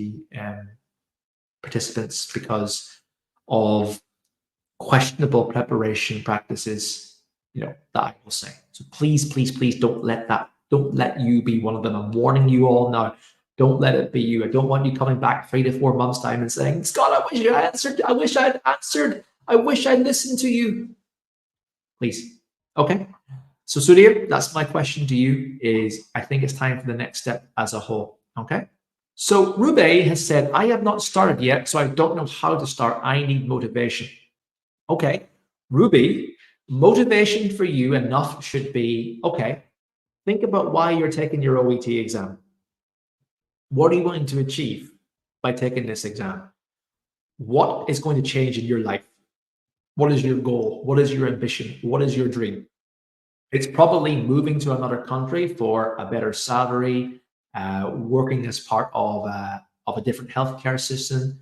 participants, because of questionable preparation practices, that I will say. So please, please, please don't let you be one of them. I'm warning you all now. Don't let it be you. I don't want you coming back 3 to 4 months' time and saying, Scott, I wish I answered. I wish I'd answered. I wish I'd listened to you. Please. Okay. So Sudhir, that's my question to you, is I think it's time for the next step as a whole. Okay. So Rube has said, I have not started yet, so I don't know how to start. I need motivation. Okay. Ruby, motivation for you enough should be, okay, think about why you're taking your OET exam. What are you wanting to achieve by taking this exam? What is going to change in your life? What is your goal? What is your ambition? What is your dream? It's probably moving to another country for a better salary, working as part of a different healthcare system,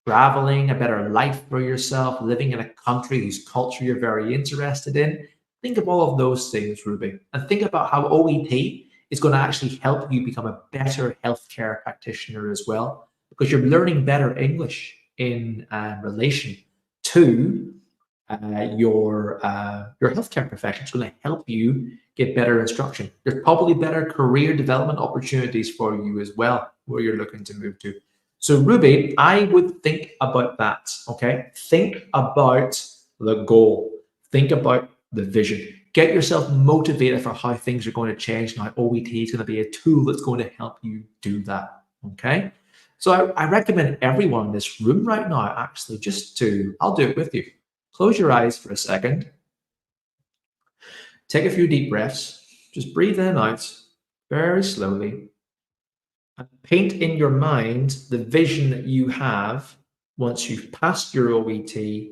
traveling, a better life for yourself, living in a country whose culture you're very interested in. Think of all of those things, Ruby, and think about how OET is going to actually help you become a better healthcare practitioner as well, because you're learning better English in relation to your healthcare profession. It's going to help you get better instruction. There's probably better career development opportunities for you as well, where you're looking to move to. So Ruby, I would think about that, okay? Think about the goal. Think about the vision. Get yourself motivated for how things are going to change now. OET is going to be a tool that's going to help you do that, okay? So I recommend everyone in this room right now, actually, I'll do it with you. Close your eyes for a second. Take a few deep breaths. Just breathe in and out very slowly. And paint in your mind the vision that you have once you've passed your OET,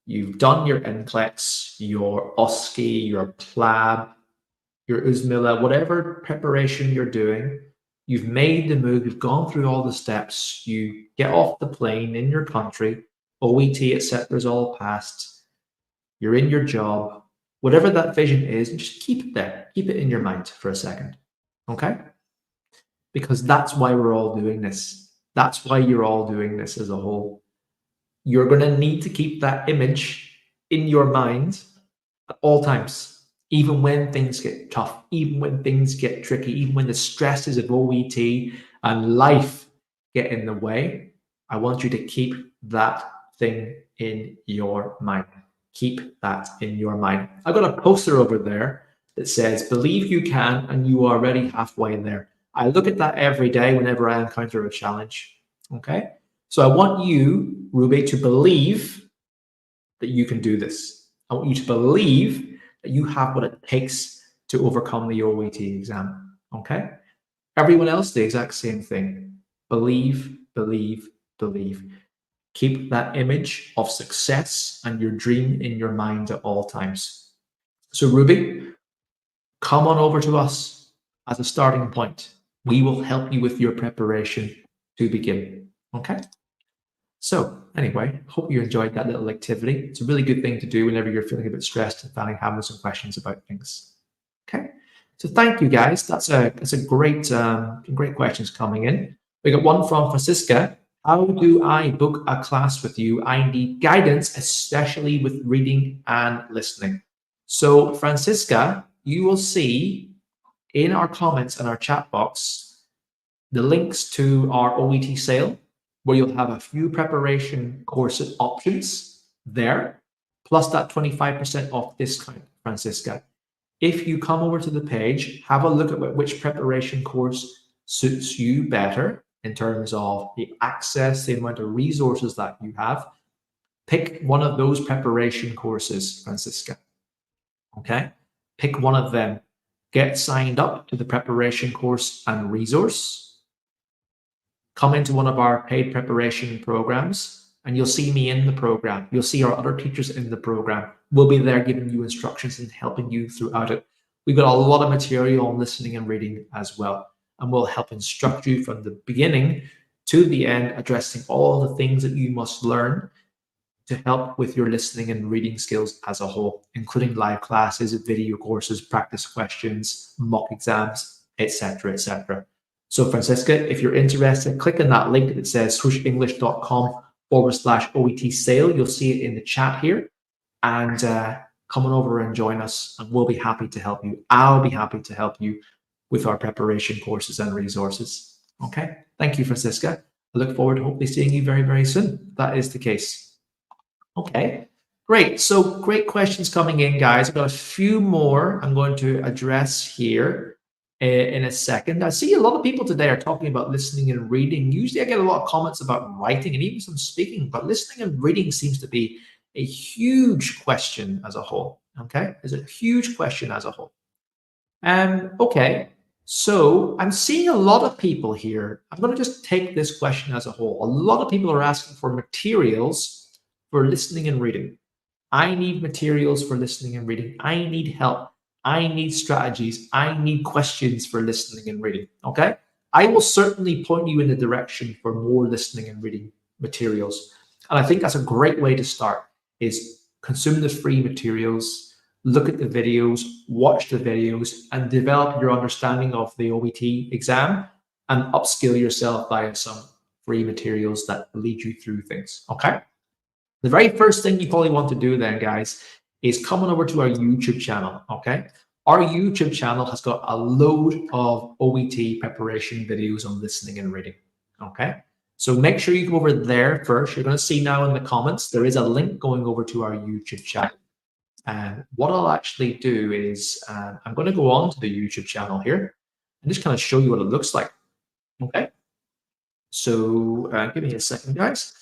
you've done your NCLEX, your OSCE, your PLAB, your USMILA, whatever preparation you're doing, you've made the move, you've gone through all the steps, you get off the plane in your country, OET, etc. is all passed, you're in your job, whatever that vision is, just keep it there. Keep it in your mind for a second, okay? Because that's why we're all doing this. That's why you're all doing this as a whole. You're going to need to keep that image in your mind at all times, even when things get tough, even when things get tricky, even when the stresses of OET and life get in the way. I want you to keep that thing in your mind. Keep that in your mind. I've got a poster over there that says, believe you can, and you are already halfway there. I look at that every day whenever I encounter a challenge, okay? So I want you, Ruby, to believe that you can do this. I want you to believe that you have what it takes to overcome the OET exam, okay? Everyone else, the exact same thing. Believe, believe, believe. Keep that image of success and your dream in your mind at all times. So Ruby, come on over to us as a starting point. We will help you with your preparation to begin, okay? So anyway, hope you enjoyed that little activity. It's a really good thing to do whenever you're feeling a bit stressed and having some questions about things. Okay, so thank you guys. That's a great great questions coming in. We got one from Francisca. How do I book a class with you? I need guidance, especially with reading and listening. So Francisca, you will see in our comments and our chat box the links to our OET sale, where you'll have a few preparation course options there, plus that 25% off discount, Francisca. If you come over to the page, have a look at which preparation course suits you better in terms of the access, the amount of resources that you have. Pick one of those preparation courses, Francisca. Okay? Pick one of them. Get signed up to the preparation course and resource. Come into one of our paid preparation programs, and you'll see me in the program. You'll see our other teachers in the program. We'll be there giving you instructions and helping you throughout it. We've got a lot of material on listening and reading as well, and we'll help instruct you from the beginning to the end, addressing all the things that you must learn to help with your listening and reading skills as a whole, including live classes, video courses, practice questions, mock exams, etc., etc. So Francisca, if you're interested, click on that link that says swooshenglish.com/OET sale. You'll see it in the chat here. And come on over and join us, and we'll be happy to help you. I'll be happy to help you with our preparation courses and resources. Okay, thank you, Francisca. I look forward to hopefully seeing you very, very soon. That is the case. Okay, great. So great questions coming in, guys. I've got a few more I'm going to address here in a second. I see a lot of people today are talking about listening and reading. Usually I get a lot of comments about writing and even some speaking, but listening and reading seems to be a huge question as a whole. Okay, it's a huge question as a whole. Okay, so I'm seeing a lot of people here. I'm going to just take this question as a whole. A lot of people are asking for materials for listening and reading. I need materials for listening and reading. I need help. I need strategies. I need questions for listening and reading. Okay, I will certainly point you in the direction for more listening and reading materials. And I think that's a great way to start, is consume the free materials, look at the videos, watch the videos, and develop your understanding of the OET exam and upskill yourself via some free materials that lead you through things, okay? The very first thing you probably want to do then, guys, is come on over to our YouTube channel, okay? Our YouTube channel has got a load of OET preparation videos on listening and reading, okay? So make sure you go over there first. You're going to see now in the comments, there is a link going over to our YouTube channel. And what I'll actually do is I'm going to go on to the YouTube channel here and just kind of show you what it looks like. Okay. So give me a second, guys.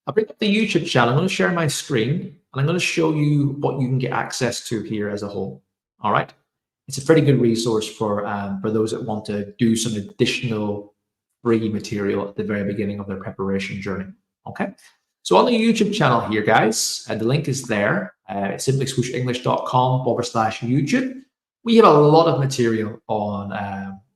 I'll bring up the YouTube channel. I'm going to share my screen and I'm going to show you what you can get access to here as a whole. All right. It's a pretty good resource for those that want to do some additional free material at the very beginning of their preparation journey. Okay. So on the YouTube channel here, guys, the link is there. It's simply swooshenglish.com/YouTube. We have a lot of material on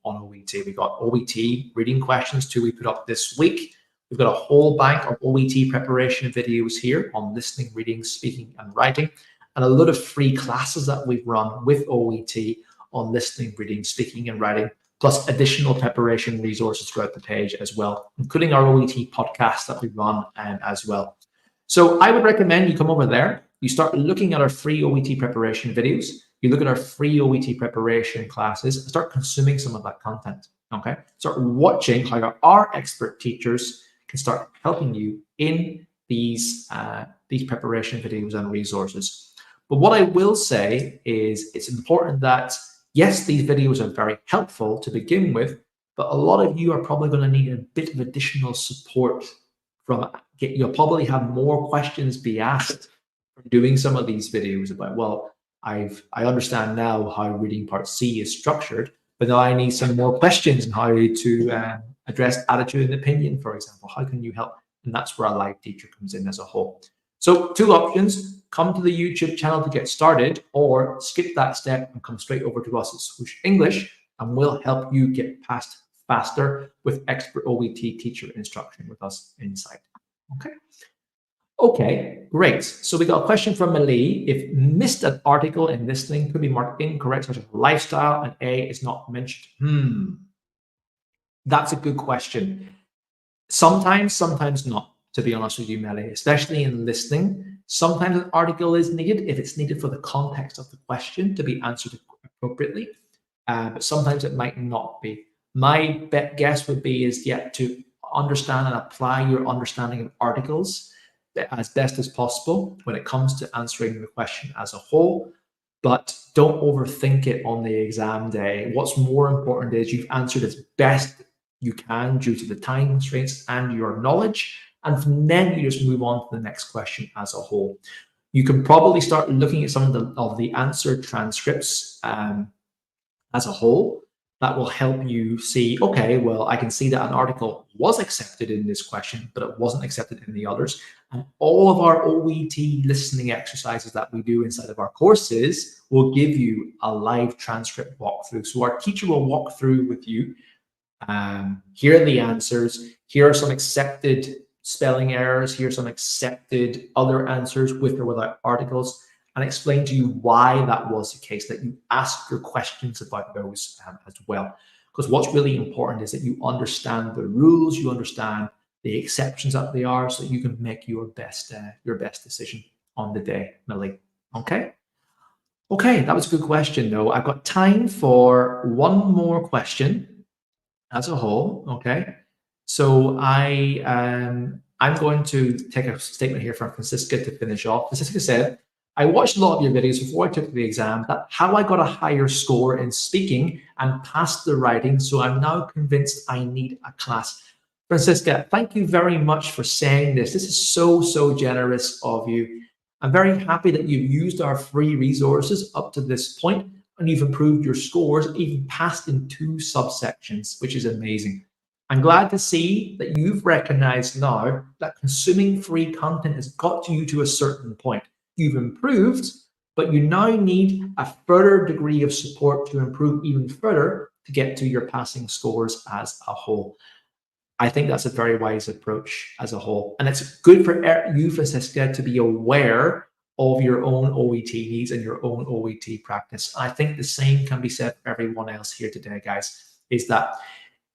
OET. We've got OET reading questions too. We put up this week. We've got a whole bank of OET preparation videos here on listening, reading, speaking, and writing, and a lot of free classes that we've run with OET on listening, reading, speaking, and writing, plus additional preparation resources throughout the page as well, including our OET podcast that we run as well. So I would recommend you come over there, you start looking at our free OET preparation videos, you look at our free OET preparation classes, and start consuming some of that content, okay? Start watching how our expert teachers can start helping you in these preparation videos and resources. But what I will say is it's important that yes, these videos are very helpful to begin with, but a lot of you are probably going to need a bit of additional support from it. You'll probably have more questions be asked from doing some of these videos about, well, I understand now how reading part C is structured, but now I need some more questions on how to address attitude and opinion, for example. How can you help? And that's where a live teacher comes in as a whole. So two options: come to the YouTube channel to get started, or skip that step and come straight over to us at Swoosh English, and we'll help you get past faster with expert OET teacher instruction with us inside. Okay. Okay, great. So we got a question from Malie. If missed an article in listening could be marked incorrect, such as lifestyle, and A is not mentioned. That's a good question. Sometimes, sometimes not. To be honest with you, Melly, especially in listening, sometimes an article is needed if it's needed for the context of the question to be answered appropriately, but sometimes it might not be. My guess would be is to understand and apply your understanding of articles as best as possible when it comes to answering the question as a whole, but don't overthink it on the exam day. What's more important is you've answered as best you can due to the time constraints and your knowledge, and then you just move on to the next question as a whole. You can probably start looking at some of the answer transcripts as a whole. That will help you see, okay, well, I can see that an article was accepted in this question, but it wasn't accepted in the others. And all of our OET listening exercises that we do inside of our courses will give you a live transcript walkthrough. So our teacher will walk through with you. Here are the answers. Here are some accepted spelling errors. Here are some accepted other answers with or without articles, and explain to you why that was the case, that you ask your questions about those as well. Because what's really important is that you understand the rules, you understand the exceptions that they are, so you can make your best decision on the day, Millie. Okay? Okay, that was a good question, though. I've got time for one more question as a whole, okay? So I'm going to take a statement here from Francisca to finish off. Francisca said, I watched a lot of your videos before I took the exam, that how I got a higher score in speaking and passed the writing, so I'm now convinced I need a class. Francisca, thank you very much for saying this. This is so generous of you. I'm very happy that you've used our free resources up to this point and you've improved your scores, even passed in 2 subsections, which is amazing. I'm glad to see that you've recognized now that consuming free content has got you to a certain point. You've improved, but you now need a further degree of support to improve even further to get to your passing scores as a whole. I think that's a very wise approach as a whole. And it's good for you, Francisca, to be aware of your own OET needs and your own OET practice. I think the same can be said for everyone else here today, guys, is that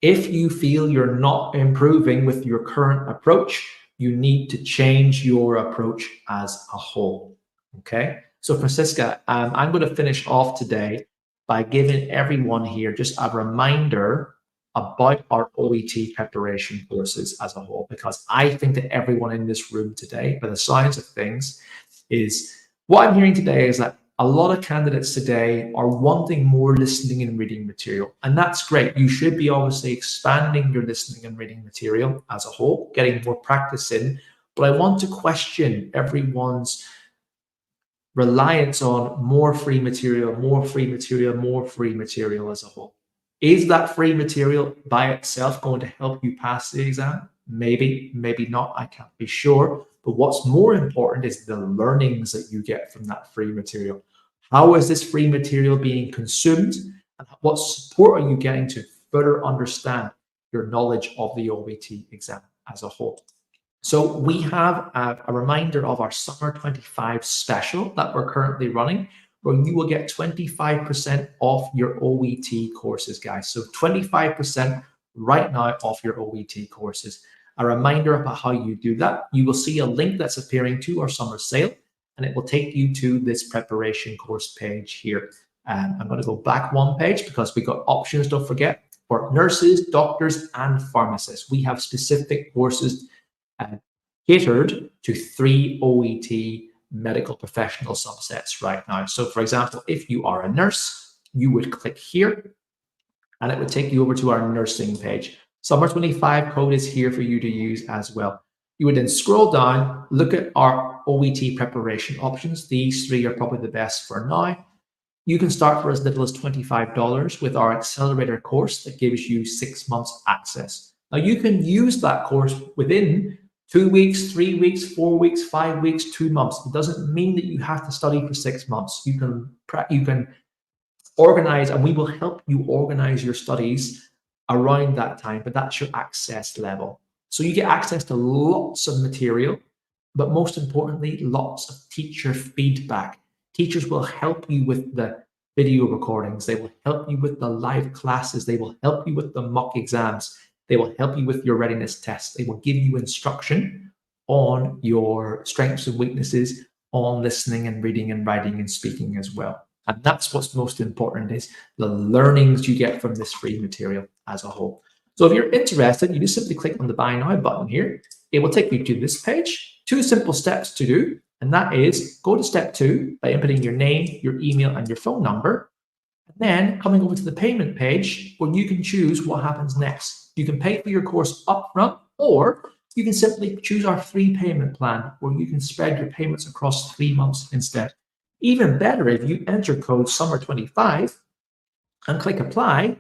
if you feel you're not improving with your current approach, you need to change your approach as a whole, okay? So Francisca, I'm going to finish off today by giving everyone here just a reminder about our OET preparation courses as a whole, because I think that everyone in this room today, by the signs of things, is what I'm hearing today is that a lot of candidates today are wanting more listening and reading material, and that's great. You should be obviously expanding your listening and reading material as a whole, getting more practice in, but I want to question everyone's reliance on more free material, more free material, more free material as a whole. Is that free material by itself going to help you pass the exam? Maybe, maybe not, I can't be sure. But what's more important is the learnings that you get from that free material. How is this free material being consumed? And what support are you getting to further understand your knowledge of the OET exam as a whole? So we have a reminder of our Summer 25 special that we're currently running, where you will get 25% off your OET courses, guys. So 25% right now off your OET courses. A reminder about how you do that. You will see a link that's appearing to our summer sale, and it will take you to this preparation course page here. I'm going to go back one page because we got options, don't forget, for nurses, doctors, and pharmacists. We have specific courses catered to 3 OET medical professional subsets right now. So for example, if you are a nurse, you would click here and it would take you over to our nursing page. Summer 25 code is here for you to use as well. You would then scroll down, look at our OET preparation options. These 3 are probably the best for now. You can start for as little as $25 with our accelerator course that gives you 6 months access. Now you can use that course within 2 weeks, 3 weeks, 4 weeks, 5 weeks, 2 months. It doesn't mean that you have to study for 6 months. You can organize, and we will help you organize your studies around that time, but that's your access level. So you get access to lots of material, but most importantly, lots of teacher feedback. Teachers will help you with the video recordings. They will help you with the live classes. They will help you with the mock exams. They will help you with your readiness tests. They will give you instruction on your strengths and weaknesses, on listening and reading and writing and speaking as well. And that's what's most important, is the learnings you get from this free material as a whole. So if you're interested, you just simply click on the Buy Now button here. It will take you to this page. 2 simple steps to do, and that is go to step 2 by inputting your name, your email, and your phone number. And then coming over to the payment page where you can choose what happens next. You can pay for your course upfront, or you can simply choose our free payment plan where you can spread your payments across 3 months instead. Even better, if you enter code SUMMER25 and click apply,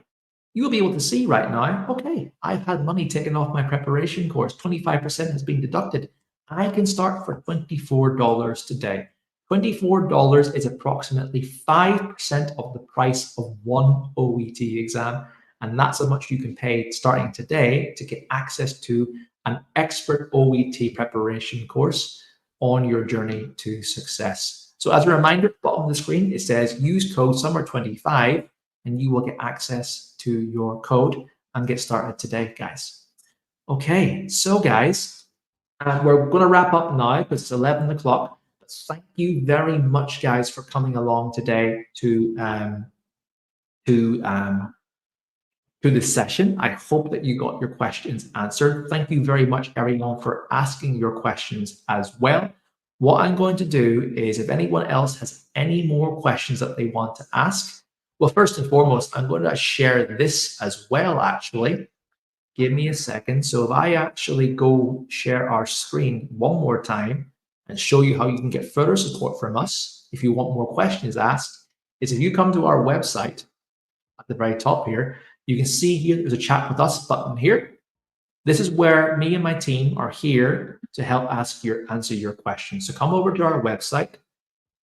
you will be able to see right now, okay, I've had money taken off my preparation course. 25% has been deducted. I can start for $24 today. $24 is approximately 5% of the price of one OET exam. And that's how much you can pay starting today to get access to an expert OET preparation course on your journey to success. So as a reminder, bottom of the screen, it says use code SUMMER25 and you will get access to your code and get started today, guys. Okay, so guys, we're going to wrap up now because it's 11 o'clock. But thank you very much, guys, for coming along today to this session. I hope that you got your questions answered. Thank you very much, everyone, for asking your questions as well. What I'm going to do is if anyone else has any more questions that they want to ask, well, first and foremost, I'm going to share this as well, actually. Give me a second. So if I actually go share our screen one more time and show you how you can get further support from us, if you want more questions asked, is if you come to our website at the very top here, you can see here there's a chat with us button here. This is where me and my team are here to help answer your questions. So come over to our website,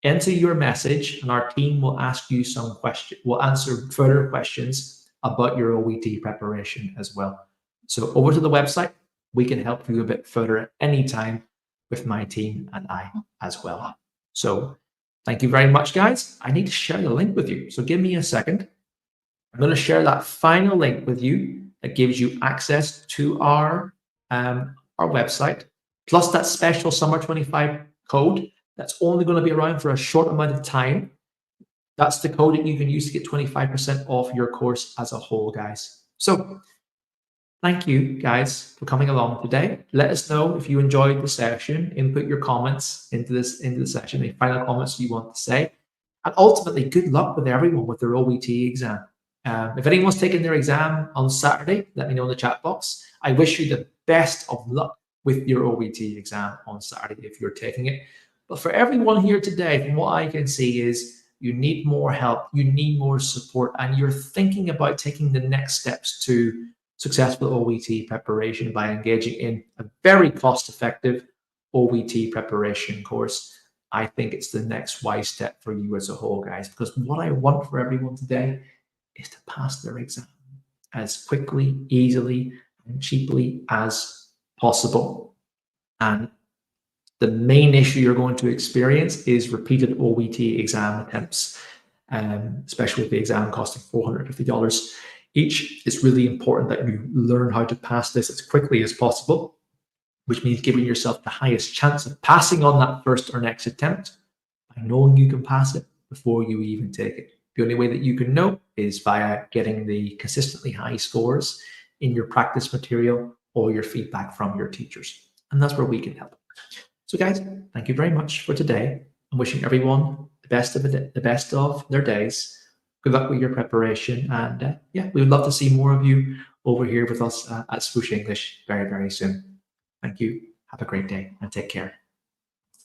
enter your message, and our team will ask you some questions. We'll answer further questions about your OET preparation as well. So over to the website, we can help you a bit further at any time with my team and I as well. So thank you very much, guys. I need to share the link with you. So give me a second. I'm going to share that final link with you that gives you access to our website, plus that special Summer 25 code that's only going to be around for a short amount of time. That's the code that you can use to get 25% off your course as a whole, guys. So thank you, guys, for coming along today. Let us know if you enjoyed the session. Input your comments into the session, any final comments you want to say. And ultimately, good luck with everyone with their OET exam. If anyone's taking their exam on Saturday, let me know in the chat box. I wish you the best of luck with your OET exam on Saturday if you're taking it. But for everyone here today, from what I can see is you need more help, you need more support, and you're thinking about taking the next steps to successful OET preparation by engaging in a very cost-effective OET preparation course. I think it's the next wise step for you as a whole, guys, because what I want for everyone today is to pass their exam as quickly, easily, and cheaply as possible. And the main issue you're going to experience is repeated OET exam attempts, especially with the exam costing $450 each. It's really important that you learn how to pass this as quickly as possible, which means giving yourself the highest chance of passing on that first or next attempt by knowing you can pass it before you even take it. The only way that you can know is via getting the consistently high scores in your practice material or your feedback from your teachers. And that's where we can help. So guys, thank you very much for today. I'm wishing everyone the best of their days. Good luck with your preparation. And yeah, we would love to see more of you over here with us at Swoosh English very, very soon. Thank you. Have a great day and take care.